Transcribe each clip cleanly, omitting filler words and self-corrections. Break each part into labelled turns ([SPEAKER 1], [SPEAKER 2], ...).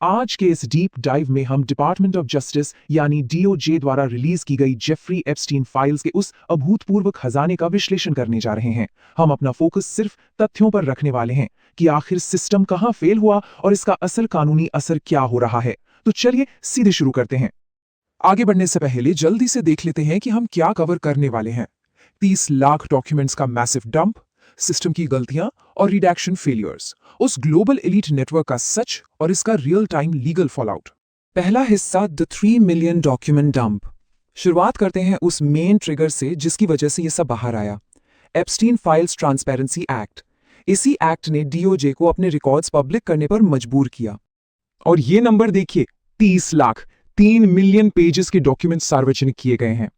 [SPEAKER 1] आज के इस डीप डाइव में हम डिपार्टमेंट ऑफ जस्टिस यानी डीओजे द्वारा रिलीज की गई जेफरी एप्स्टीन फाइल्स के उस अभूतपूर्व खजाने का विश्लेषण करने जा रहे हैं। हम अपना फोकस सिर्फ तथ्यों पर रखने वाले हैं कि आखिर सिस्टम कहां फेल हुआ और इसका असल कानूनी असर क्या हो रहा है। तो चलिए सीधे शुरू करते हैं। आगे बढ़ने से पहले जल्दी से देख लेते हैं कि हम क्या कवर करने वाले हैं। 30 लाख डॉक्यूमेंट्स का मैसिव डंप, सिस्टम की गलतियां और रिडैक्शन फेलियर्स, उस ग्लोबल एलीट नेटवर्क का सच और इसका रियल टाइम लीगल फॉलआउट। पहला हिस्सा द 3 मिलियन डॉक्यूमेंट डंप। शुरुआत करते हैं उस मेन ट्रिगर से जिसकी वजह से यह सब बाहर आया, एप्स्टीन फाइल्स ट्रांसपेरेंसी एक्ट। इसी एक्ट ने डीओजे को अपने रिकॉर्ड्स पब्लिक करने पर मजबूर किया। और ये नंबर देखिए, 30 लाख, 3 मिलियन पेजेस के डॉक्यूमेंट सार्वजनिक किए गए हैं।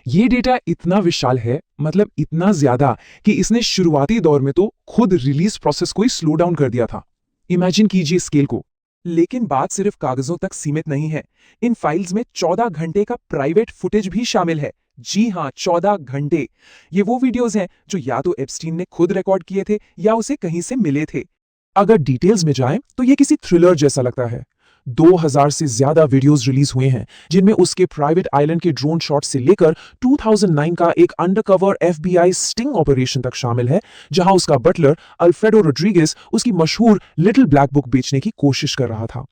[SPEAKER 1] ये डेटा इतना विशाल है, मतलब इतना ज्यादा कि इसने शुरुआती दौर में तो खुद रिलीज प्रोसेस को ही स्लो डाउन कर दिया था। इमेजिन कीजिए स्केल को। लेकिन बात सिर्फ कागजों तक सीमित नहीं है। इन फाइल्स में 14 घंटे का प्राइवेट फुटेज भी शामिल है। जी हां, 14 घंटे। ये वो वीडियोस हैं जो या तो एप्स्टीन ने खुद रिकॉर्ड किए थे या उसे कहीं से मिले थे। अगर डिटेल्स में जाएं तो ये किसी थ्रिलर जैसा लगता है। 2000 से ज्यादा वीडियोस रिलीज हुए हैं, जिनमें उसके प्राइवेट आइलैंड के ड्रोन शॉट से लेकर 2009 का एक अंडरकवर एफबीआई स्टिंग ऑपरेशन तक शामिल है, जहां उसका बटलर अल्फ्रेडो रोड्रिगेज उसकी मशहूर लिटिल ब्लैक बुक बेचने की कोशिश कर रहा था।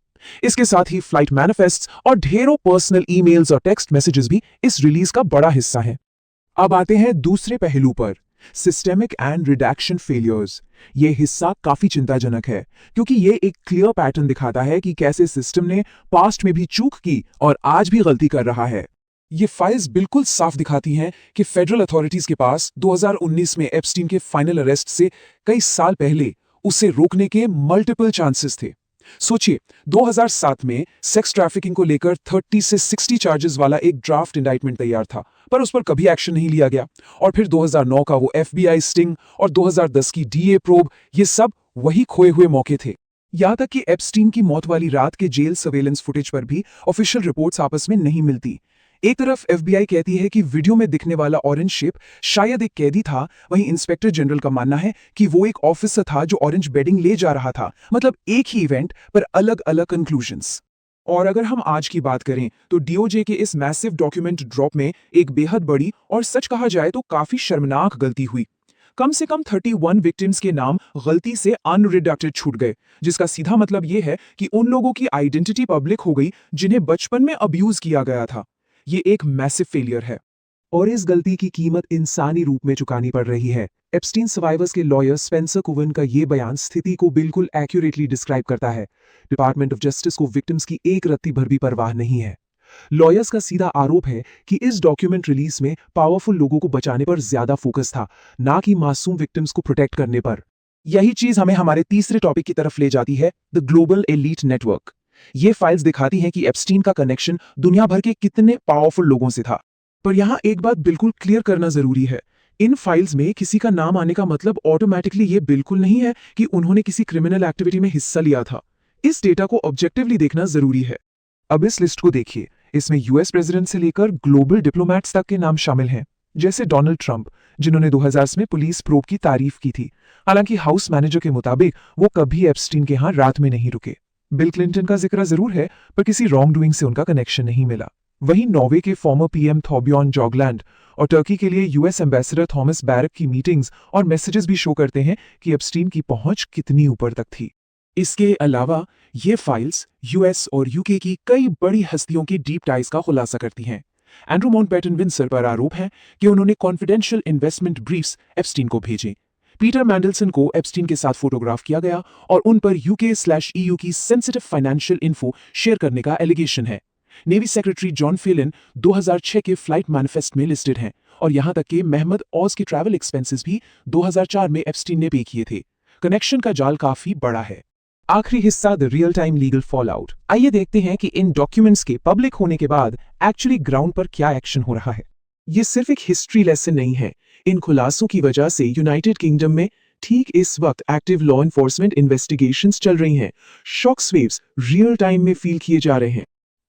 [SPEAKER 1] इसके साथ ही फ्लाइट मैनिफेस्ट्स और ढेरों पर्सनल ईमेल्स और टेक्स्ट मैसेजेस भी इस रिलीज का बड़ा हिस्सा हैं। अब आते हैं दूसरे पहलू पर, सिस्टेमिक एंड रिडैक्शन फेलियर्स। ये हिस्सा काफी चिंताजनक है, क्योंकि ये एक क्लियर पैटर्न दिखाता है कि कैसे सिस्टम ने पास्ट में भी चूक की और आज भी गलती कर रहा है। ये फाइल्स बिल्कुल साफ दिखाती हैं कि फेडरल अथॉरिटीज के पास 2019 में एप्स्टीन के फाइनल अरेस्ट से कई साल पहले उसे रोकने के मल्टीपल चांसेस थे। सोचिए, 2007 में सेक्स ट्रैफिकिंग को लेकर 30 से 60 चार्जेस वाला एक ड्राफ्ट इंडाइटमेंट तैयार था, पर उस पर कभी एक्शन नहीं लिया गया। और फिर 2009 का वो एफबीआई स्टिंग और 2010 की डीए प्रोब, ये सब वही खोए हुए मौके थे। यहां तक कि एप्स्टीन की मौत वाली रात के जेल सर्वेलेंस फुटेज पर भी ऑफिशियल रिपोर्ट्स आपस में नहीं मिलती। एक तरफ एफबीआई कहती है कि वीडियो में दिखने वाला ऑरेंज शिप शायद एक कैदी था, वहीं इंस्पेक्टर जनरल का मानना है कि वो एक ऑफिसर था जो ऑरेंज बेडिंग ले जा रहा था। मतलब एक ही इवेंट पर अलग अलग कंक्लूजन्स। और अगर हम आज की बात करें तो डीओजे के इस मैसिव डॉक्यूमेंट ड्रॉप में एक बेहद बड़ी और सच कहा जाए तो काफी शर्मनाक गलती हुई। कम से कम 31 विक्टिम्स के नाम गलती से अनरिडक्टेड छूट गए, जिसका सीधा मतलब यह है कि उन लोगों की आइडेंटिटी पब्लिक हो गई जिन्हें बचपन में अब्यूज किया गया था। ये एक मैसिव फेलियर है और इस गलती की कीमत इंसानी रूप में चुकानी पड़ रही है। एप्स्टीन सर्वाइवर्स के लॉयर स्पेंसर कुवन का ये बयान स्थिति को बिल्कुल एक्यूरेटली डिस्क्राइब करता है। डिपार्टमेंट ऑफ जस्टिस को विक्टिम्स की एक रत्ती भर भी परवाह नहीं है। लॉयर्स का सीधा आरोप है कि इस डॉक्यूमेंट रिलीज में पावरफुल लोगों को बचाने पर ज्यादा फोकस था, ना कि मासूम विक्टिम्स को प्रोटेक्ट करने पर। यही चीज हमें हमारे तीसरे टॉपिक की तरफ ले जाती है, द ग्लोबल एलीट नेटवर्क। ये फाइल्स दिखाती हैं कि एप्स्टीन का कनेक्शन दुनिया भर के कितने पावरफुल लोगों से था। पर यहां एक बात बिल्कुल क्लियर करना जरूरी है, इन फाइल्स में किसी का नाम आने का मतलब ऑटोमेटिकली ये बिल्कुल नहीं है कि उन्होंने किसी क्रिमिनल एक्टिविटी में हिस्सा लिया था। इस डेटा को ऑब्जेक्टिवली देखना जरूरी है। अब इस लिस्ट को देखिए, इसमें यूएस प्रेसिडेंट से लेकर ग्लोबल डिप्लोमैट्स तक के नाम शामिल हैं, जैसे डोनाल्ड ट्रंप, जिन्होंने 2000 में पुलिस प्रोब की तारीफ की थी। हालांकि हाउस मैनेजर के मुताबिक वो कभी एप्स्टीन के यहां रात में नहीं रुके। बिल क्लिंटन का जिक्र जरूर है, पर किसी रॉन्ग डूइंग से उनका कनेक्शन नहीं मिला। वहीं नॉर्वे के फॉर्मर पीएम थॉर्बियॉन जॉगलैंड और टर्की के लिए यूएस एम्बेसडर थॉमस बैरक की मीटिंग्स और मैसेजेस भी शो करते हैं कि एप्स्टीन की पहुंच कितनी ऊपर तक थी। इसके अलावा ये फाइल्स यूएस और यूके की कई बड़ी हस्तियों की डीप टाइज का खुलासा करती हैं। एंड्रू माउंटबेटन विंसर पर आरोप है कि उन्होंने कॉन्फिडेंशियल इन्वेस्टमेंट ब्रीफ्स एप्स्टीन को भेजे। पीटर मैंडलसन को एप्स्टीन के साथ फोटोग्राफ किया गया और उन पर यूके/ईयू की सेंसिटिव फाइनेंशियल इन्फो शेयर करने का एलिगेशन है। नेवी सेक्रेटरी जॉन फेलिन 2006 के फ्लाइट मैनिफेस्ट में लिस्टेड हैं और यहां तक कि महमद औज के ट्रैवल एक्सपेंसेस भी 2004 में एप्स्टीन ने पे किए थे। कनेक्शन का जाल काफी बड़ा है। आखिरी हिस्सा, the real time legal fallout. आइए देखते हैं कि इन डॉक्यूमेंट्स के पब्लिक होने के बाद एक्चुअली ग्राउंड पर क्या एक्शन हो रहा है। ये सिर्फ एक हिस्ट्री लेसन नहीं है। इन खुलासों की वजह से यूनाइटेड किंगडम में ठीक इस वक्त एक्टिव लॉ एनफोर्समेंट इन्वेस्टिगेशंस चल रही हैं। शॉक्स वेव्स रियल टाइम में फील किए जा रहे हैं।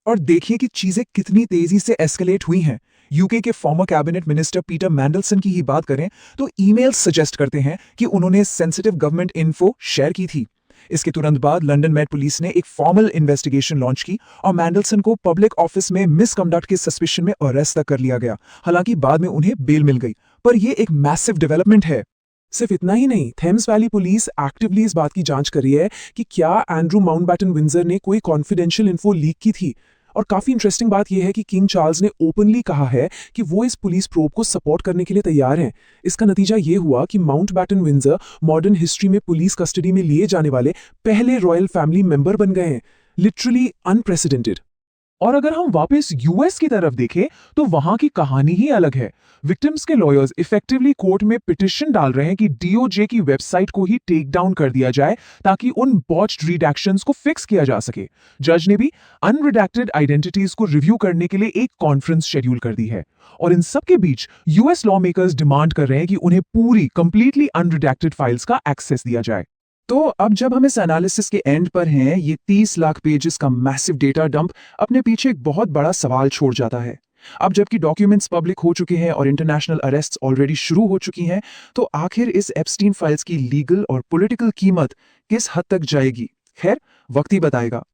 [SPEAKER 1] और देखिए कि चीजें कितनी तेजी से एस्केलेट हुई हैं। यूके के फॉर्मर कैबिनेट मिनिस्टर पीटर मैंडलसन की ही बात करें तो ईमेल्स सजेस्ट करते हैं कि उन्होंने सेंसिटिव गवर्नमेंट इन्फो शेयर की थी। इसके तुरंत बाद लंदन मेट पुलिस ने एक फॉर्मल इन्वेस्टिगेशन लॉन्च की और मैंडलसन को पब्लिक ऑफिस में मिसकंडक्ट के सस्पिशन में अरेस्ट तक कर लिया गया। हालांकि बाद में उन्हें बेल मिल गई, पर यह एक मैसिव डेवलपमेंट है। सिर्फ इतना ही नहीं, थेम्स वैली पुलिस एक्टिवली इस बात की जांच कर रही है कि क्या एंड्रू माउंटबैटन विंजर ने कोई कॉन्फिडेंशियल इन्फो लीक की थी। और काफी इंटरेस्टिंग बात यह है कि किंग चार्ल्स ने ओपनली कहा है कि वो इस पुलिस प्रोब को सपोर्ट करने के लिए तैयार हैं। इसका नतीजा ये हुआ कि माउंटबैटन विंजर मॉडर्न हिस्ट्री में पुलिस कस्टडी में लिए जाने वाले पहले रॉयल फैमिली मेंबर बन गए हैं। Literally unprecedented. और अगर हम वापस यूएस की तरफ देखें तो वहां की कहानी ही अलग है। विक्टिम्स के लॉयर्स इफेक्टिवली कोर्ट में पिटिशन डाल रहे हैं कि डीओजे की वेबसाइट को ही टेक डाउन कर दिया जाए ताकि उन बॉच्ड रिडैक्शंस को फिक्स किया जा सके। जज ने भी अनरिडैक्टेड आइडेंटिटीज को रिव्यू करने के लिए एक कॉन्फ्रेंस शेड्यूल कर दी है। और इन सब के बीच यूएस लॉ मेकर्स डिमांड कर रहे हैं कि उन्हें पूरी कंप्लीटली अनरिडैक्टेड फाइल्स का एक्सेस दिया जाए। तो अब जब हम इस एनालिसिस के एंड पर हैं, ये 30 लाख पेजेस का मैसिव डेटा डंप अपने पीछे एक बहुत बड़ा सवाल छोड़ जाता है। अब जबकि डॉक्यूमेंट्स पब्लिक हो चुके हैं और इंटरनेशनल अरेस्ट्स ऑलरेडी शुरू हो चुकी हैं, तो आखिर इस एप्स्टीन फाइल्स की लीगल और पॉलिटिकल कीमत किस हद तक जाएगी? खैर, वक्त ही बताएगा।